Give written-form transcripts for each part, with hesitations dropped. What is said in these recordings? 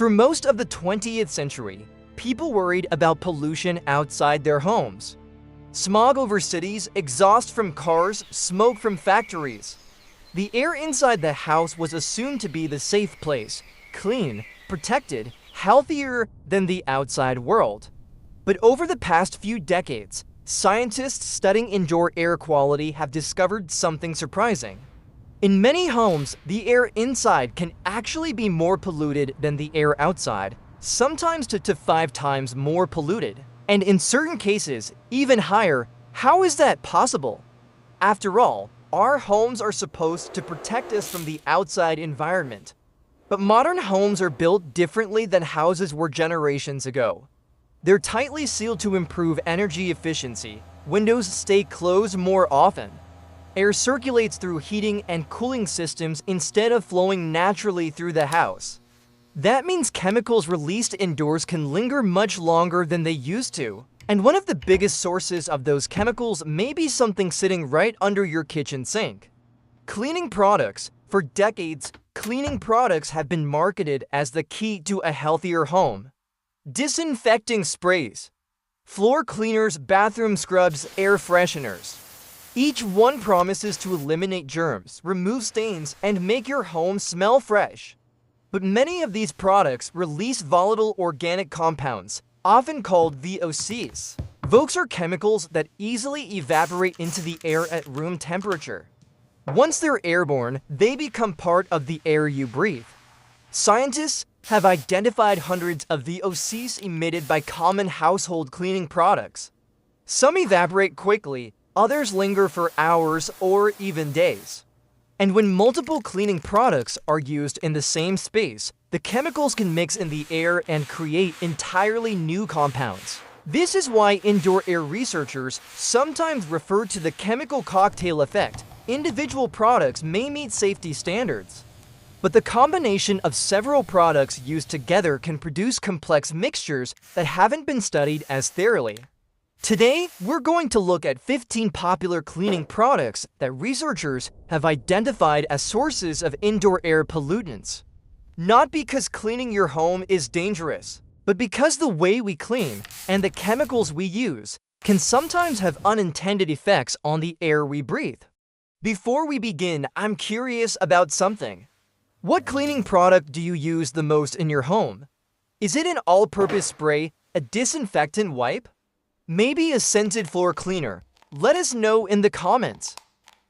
For most of the 20th century, people worried about pollution outside their homes. Smog over cities, exhaust from cars, smoke from factories. The air inside the house was assumed to be the safe place, clean, protected, healthier than the outside world. But over the past few decades, scientists studying indoor air quality have discovered something surprising. In many homes, the air inside can actually be more polluted than the air outside, sometimes to 5 times more polluted, and in certain cases, even higher. How is that possible? After all, our homes are supposed to protect us from the outside environment. But modern homes are built differently than houses were generations ago. They're tightly sealed to improve energy efficiency, windows stay closed more often, air circulates through heating and cooling systems instead of flowing naturally through the house. That means chemicals released indoors can linger much longer than they used to. And one of the biggest sources of those chemicals may be something sitting right under your kitchen sink. Cleaning products. For decades, cleaning products have been marketed as the key to a healthier home. Disinfecting sprays, floor cleaners, bathroom scrubs, air fresheners. Each one promises to eliminate germs, remove stains, and make your home smell fresh. But many of these products release volatile organic compounds, often called VOCs. VOCs are chemicals that easily evaporate into the air at room temperature. Once they're airborne, they become part of the air you breathe. Scientists have identified hundreds of VOCs emitted by common household cleaning products. Some evaporate quickly, others linger for hours or even days. And when multiple cleaning products are used in the same space, the chemicals can mix in the air and create entirely new compounds. This is why indoor air researchers sometimes refer to the chemical cocktail effect. Individual products may meet safety standards, but the combination of several products used together can produce complex mixtures that haven't been studied as thoroughly. Today, we're going to look at 15 popular cleaning products that researchers have identified as sources of indoor air pollutants. Not because cleaning your home is dangerous, but because the way we clean and the chemicals we use can sometimes have unintended effects on the air we breathe. Before we begin, I'm curious about something. What cleaning product do you use the most in your home? Is it an all-purpose spray, a disinfectant wipe? Maybe a scented floor cleaner? Let us know in the comments.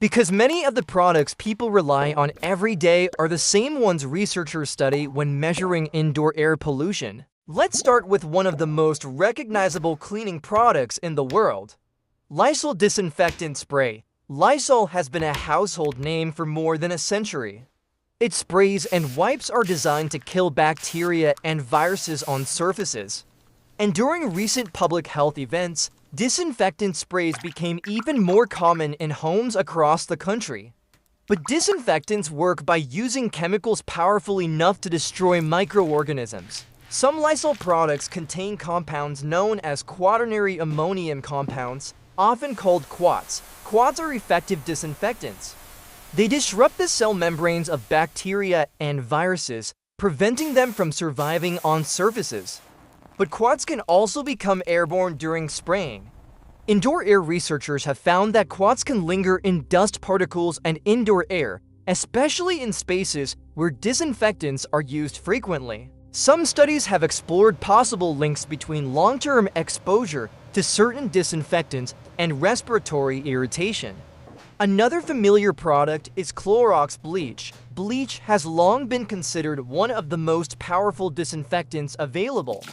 Because many of the products people rely on every day are the same ones researchers study when measuring indoor air pollution. Let's start with one of the most recognizable cleaning products in the world. Lysol Disinfectant Spray. Lysol has been a household name for more than a century. Its sprays and wipes are designed to kill bacteria and viruses on surfaces. And during recent public health events, disinfectant sprays became even more common in homes across the country. But disinfectants work by using chemicals powerful enough to destroy microorganisms. Some Lysol products contain compounds known as quaternary ammonium compounds, often called quats. Quats are effective disinfectants. They disrupt the cell membranes of bacteria and viruses, preventing them from surviving on surfaces. But quats can also become airborne during spraying. Indoor air researchers have found that quats can linger in dust particles and indoor air, especially in spaces where disinfectants are used frequently. Some studies have explored possible links between long-term exposure to certain disinfectants and respiratory irritation. Another familiar product is Clorox bleach. Bleach has long been considered one of the most powerful disinfectants available.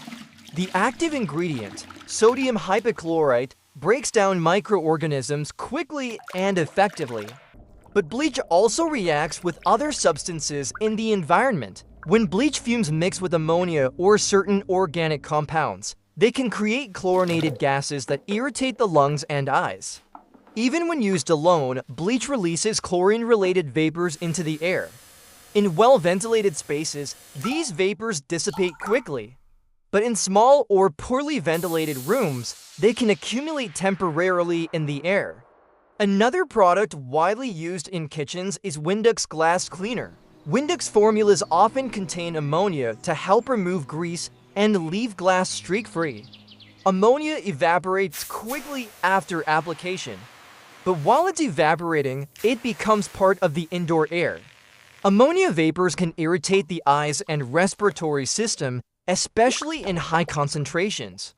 The active ingredient, sodium hypochlorite, breaks down microorganisms quickly and effectively. But bleach also reacts with other substances in the environment. When bleach fumes mix with ammonia or certain organic compounds, they can create chlorinated gases that irritate the lungs and eyes. Even when used alone, bleach releases chlorine-related vapors into the air. In well-ventilated spaces, these vapors dissipate quickly. But in small or poorly ventilated rooms, they can accumulate temporarily in the air. Another product widely used in kitchens is Windex Glass Cleaner. Windex formulas often contain ammonia to help remove grease and leave glass streak-free. Ammonia evaporates quickly after application, but while it's evaporating, it becomes part of the indoor air. Ammonia vapors can irritate the eyes and respiratory system, especially in high concentrations.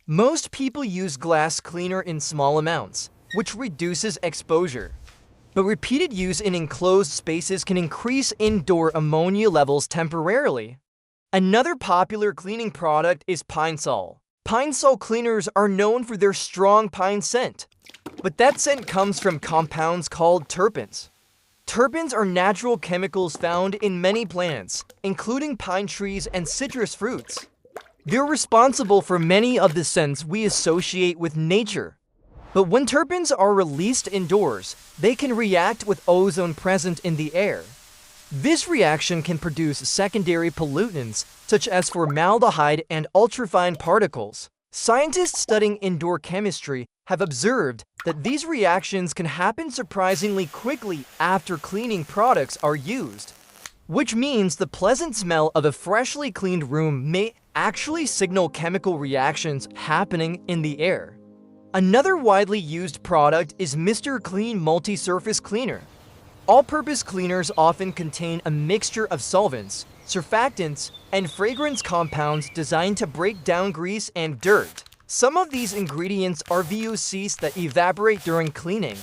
Most people use glass cleaner in small amounts, which reduces exposure. But repeated use in enclosed spaces can increase indoor ammonia levels temporarily. Another popular cleaning product is Pine Sol. Pine Sol cleaners are known for their strong pine scent, but that scent comes from compounds called terpenes. Terpenes are natural chemicals found in many plants, including pine trees and citrus fruits. They're responsible for many of the scents we associate with nature. But when terpenes are released indoors, they can react with ozone present in the air. This reaction can produce secondary pollutants such as formaldehyde and ultrafine particles. Scientists studying indoor chemistry have observed that these reactions can happen surprisingly quickly after cleaning products are used, which means the pleasant smell of a freshly cleaned room may actually signal chemical reactions happening in the air. Another widely used product is Mr. Clean Multi-Surface Cleaner. All-purpose cleaners often contain a mixture of solvents, surfactants, and fragrance compounds designed to break down grease and dirt. Some of these ingredients are VOCs that evaporate during cleaning.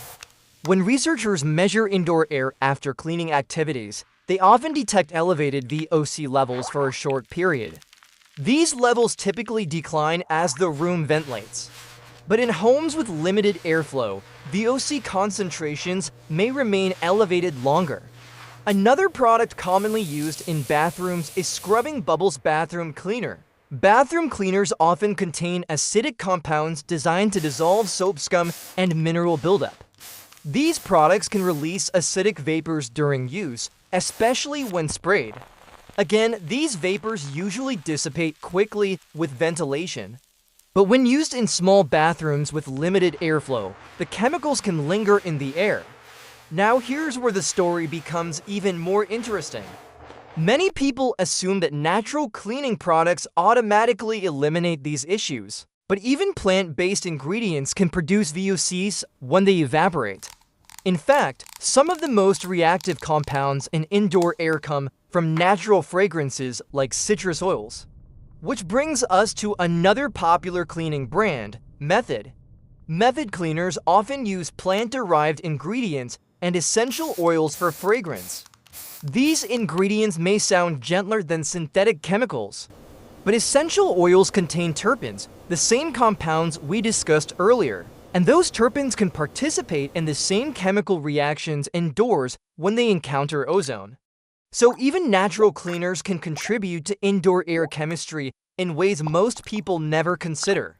When researchers measure indoor air after cleaning activities, they often detect elevated VOC levels for a short period. These levels typically decline as the room ventilates. But in homes with limited airflow, VOC concentrations may remain elevated longer. Another product commonly used in bathrooms is Scrubbing Bubbles Bathroom Cleaner. Bathroom cleaners often contain acidic compounds designed to dissolve soap scum and mineral buildup. These products can release acidic vapors during use, especially when sprayed. Again, these vapors usually dissipate quickly with ventilation. But when used in small bathrooms with limited airflow, the chemicals can linger in the air. Now here's where the story becomes even more interesting. Many people assume that natural cleaning products automatically eliminate these issues, but even plant-based ingredients can produce VOCs when they evaporate. In fact, some of the most reactive compounds in indoor air come from natural fragrances like citrus oils. Which brings us to another popular cleaning brand, Method. Method cleaners often use plant-derived ingredients and essential oils for fragrance. These ingredients may sound gentler than synthetic chemicals, but essential oils contain terpenes, the same compounds we discussed earlier, and those terpenes can participate in the same chemical reactions indoors when they encounter ozone. So even natural cleaners can contribute to indoor air chemistry in ways most people never consider.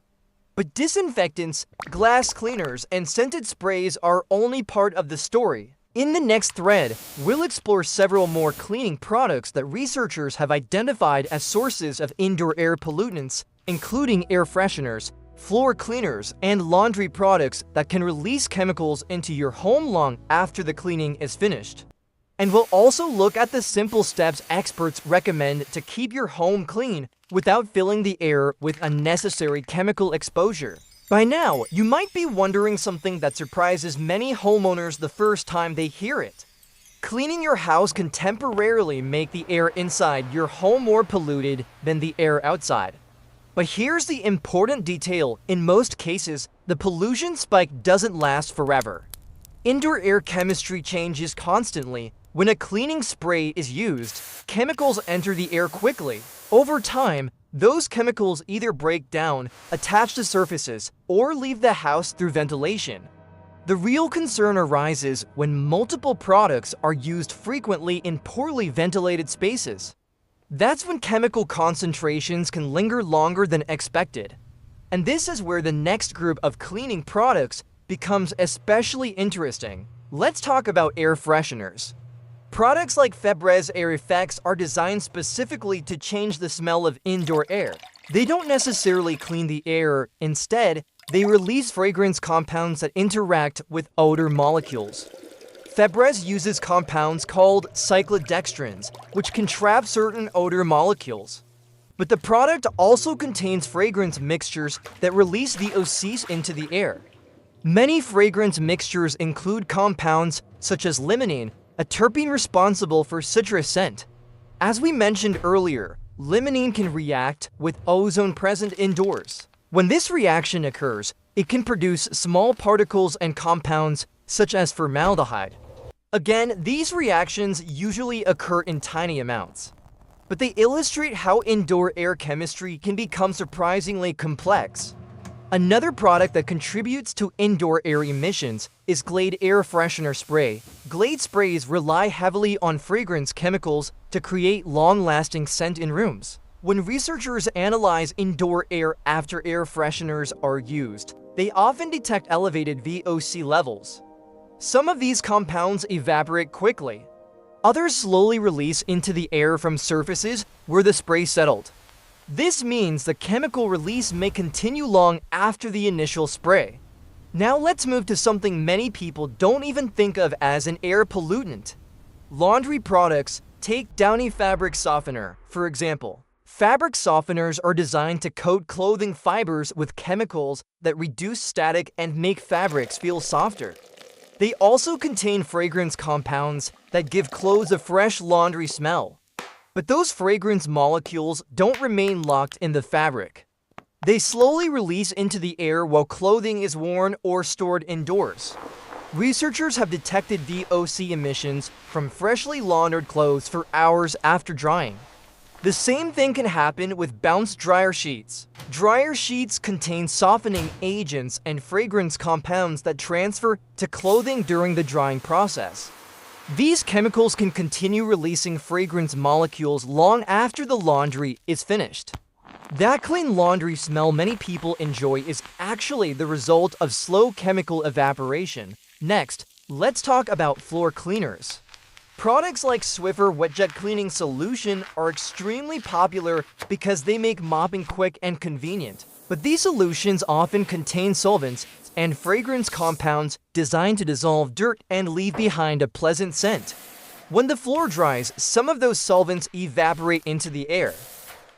But disinfectants, glass cleaners, and scented sprays are only part of the story. In the next thread, we'll explore several more cleaning products that researchers have identified as sources of indoor air pollutants, including air fresheners, floor cleaners, and laundry products that can release chemicals into your home long after the cleaning is finished. And we'll also look at the simple steps experts recommend to keep your home clean without filling the air with unnecessary chemical exposure. By now, you might be wondering something that surprises many homeowners the first time they hear it. Cleaning your house can temporarily make the air inside your home more polluted than the air outside. But here's the important detail: in most cases, the pollution spike doesn't last forever. Indoor air chemistry changes constantly. When a cleaning spray is used, chemicals enter the air quickly. Over time, those chemicals either break down, attach to surfaces, or leave the house through ventilation. The real concern arises when multiple products are used frequently in poorly ventilated spaces. That's when chemical concentrations can linger longer than expected. And this is where the next group of cleaning products becomes especially interesting. Let's talk about air fresheners. Products like Febreze Air Effects are designed specifically to change the smell of indoor air. They don't necessarily clean the air. Instead, they release fragrance compounds that interact with odor molecules. Febreze uses compounds called cyclodextrins, which can trap certain odor molecules. But the product also contains fragrance mixtures that release VOCs into the air. Many fragrance mixtures include compounds such as limonene, a terpene responsible for citrus scent. As we mentioned earlier, limonene can react with ozone present indoors. When this reaction occurs, it can produce small particles and compounds such as formaldehyde. Again, these reactions usually occur in tiny amounts, but they illustrate how indoor air chemistry can become surprisingly complex. Another product that contributes to indoor air emissions is Glade Air Freshener Spray. Glade sprays rely heavily on fragrance chemicals to create long-lasting scent in rooms. When researchers analyze indoor air after air fresheners are used, they often detect elevated VOC levels. Some of these compounds evaporate quickly. Others slowly release into the air from surfaces where the spray settled. This means the chemical release may continue long after the initial spray. Now let's move to something many people don't even think of as an air pollutant. Laundry products. Take Downy Fabric Softener, for example. Fabric softeners are designed to coat clothing fibers with chemicals that reduce static and make fabrics feel softer. They also contain fragrance compounds that give clothes a fresh laundry smell. But those fragrance molecules don't remain locked in the fabric. They slowly release into the air while clothing is worn or stored indoors. Researchers have detected VOC emissions from freshly laundered clothes for hours after drying. The same thing can happen with bounce dryer sheets. Dryer sheets contain softening agents and fragrance compounds that transfer to clothing during the drying process. These chemicals can continue releasing fragrance molecules long after the laundry is finished. That clean laundry smell many people enjoy is actually the result of slow chemical evaporation. Next, let's talk about floor cleaners. Products like Swiffer WetJet Cleaning Solution are extremely popular because they make mopping quick and convenient. But these solutions often contain solvents and fragrance compounds designed to dissolve dirt and leave behind a pleasant scent. When the floor dries, some of those solvents evaporate into the air.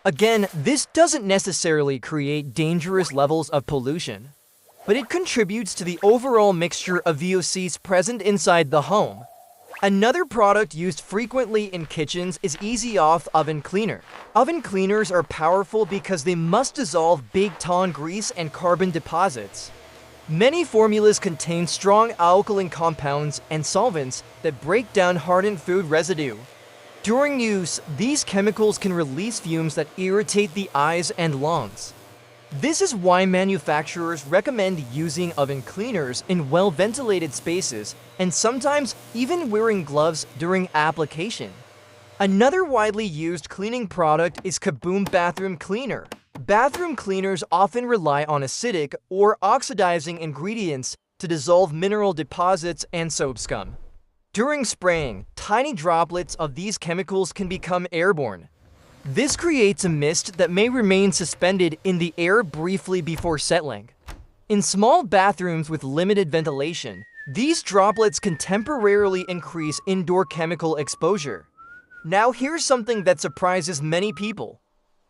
Again, this doesn't necessarily create dangerous levels of pollution, but it contributes to the overall mixture of VOCs present inside the home. Another product used frequently in kitchens is Easy Off Oven Cleaner. Oven cleaners are powerful because they must dissolve Big Ton grease and carbon deposits. Many formulas contain strong alkaline compounds and solvents that break down hardened food residue. During use, these chemicals can release fumes that irritate the eyes and lungs. This is why manufacturers recommend using oven cleaners in well-ventilated spaces and sometimes even wearing gloves during application. Another widely used cleaning product is Kaboom Bathroom Cleaner. Bathroom cleaners often rely on acidic or oxidizing ingredients to dissolve mineral deposits and soap scum. During spraying, tiny droplets of these chemicals can become airborne. This creates a mist that may remain suspended in the air briefly before settling. In small bathrooms with limited ventilation, these droplets can temporarily increase indoor chemical exposure. Now here's something that surprises many people.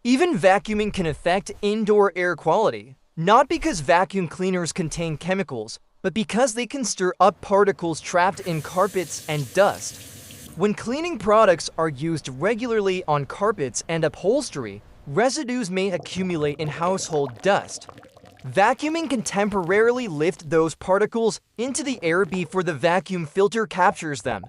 Even vacuuming can affect indoor air quality, not because vacuum cleaners contain chemicals, but because they can stir up particles trapped in carpets and dust. When cleaning products are used regularly on carpets and upholstery, residues may accumulate in household dust. Vacuuming can temporarily lift those particles into the air before the vacuum filter captures them.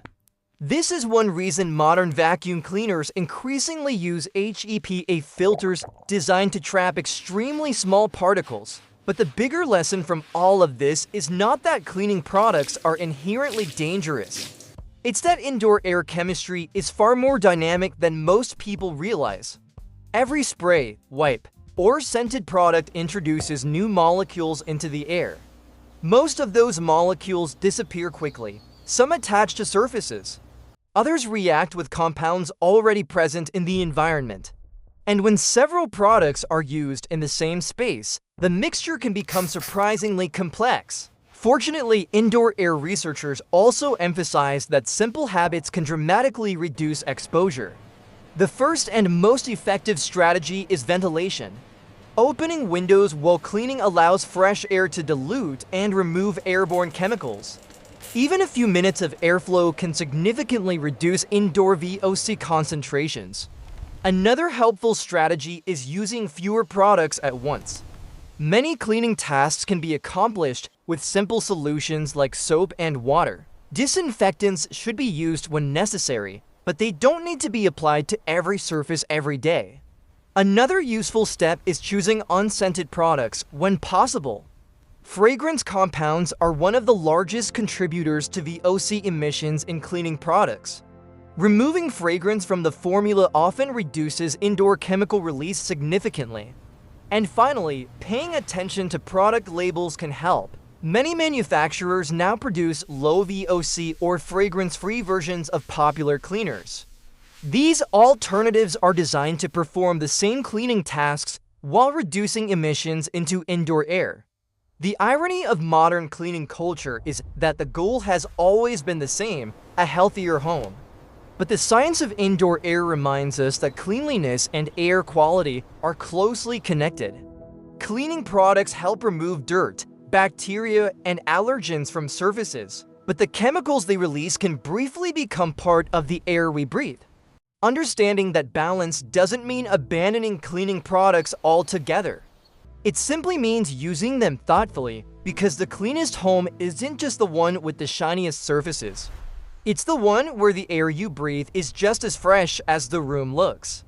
This is one reason modern vacuum cleaners increasingly use HEPA filters designed to trap extremely small particles. But the bigger lesson from all of this is not that cleaning products are inherently dangerous. It's that indoor air chemistry is far more dynamic than most people realize. Every spray, wipe, or scented product introduces new molecules into the air. Most of those molecules disappear quickly, some attach to surfaces. Others react with compounds already present in the environment. And when several products are used in the same space, the mixture can become surprisingly complex. Fortunately, indoor air researchers also emphasize that simple habits can dramatically reduce exposure. The first and most effective strategy is ventilation. Opening windows while cleaning allows fresh air to dilute and remove airborne chemicals. Even a few minutes of airflow can significantly reduce indoor VOC concentrations. Another helpful strategy is using fewer products at once. Many cleaning tasks can be accomplished with simple solutions like soap and water. Disinfectants should be used when necessary, but they don't need to be applied to every surface every day. Another useful step is choosing unscented products when possible. Fragrance compounds are one of the largest contributors to VOC emissions in cleaning products. Removing fragrance from the formula often reduces indoor chemical release significantly. And finally, paying attention to product labels can help. Many manufacturers now produce low VOC or fragrance-free versions of popular cleaners. These alternatives are designed to perform the same cleaning tasks while reducing emissions into indoor air. The irony of modern cleaning culture is that the goal has always been the same: a healthier home. But the science of indoor air reminds us that cleanliness and air quality are closely connected. Cleaning products help remove dirt, bacteria, and allergens from surfaces, but the chemicals they release can briefly become part of the air we breathe. Understanding that balance doesn't mean abandoning cleaning products altogether. It simply means using them thoughtfully, because the cleanest home isn't just the one with the shiniest surfaces. It's the one where the air you breathe is just as fresh as the room looks.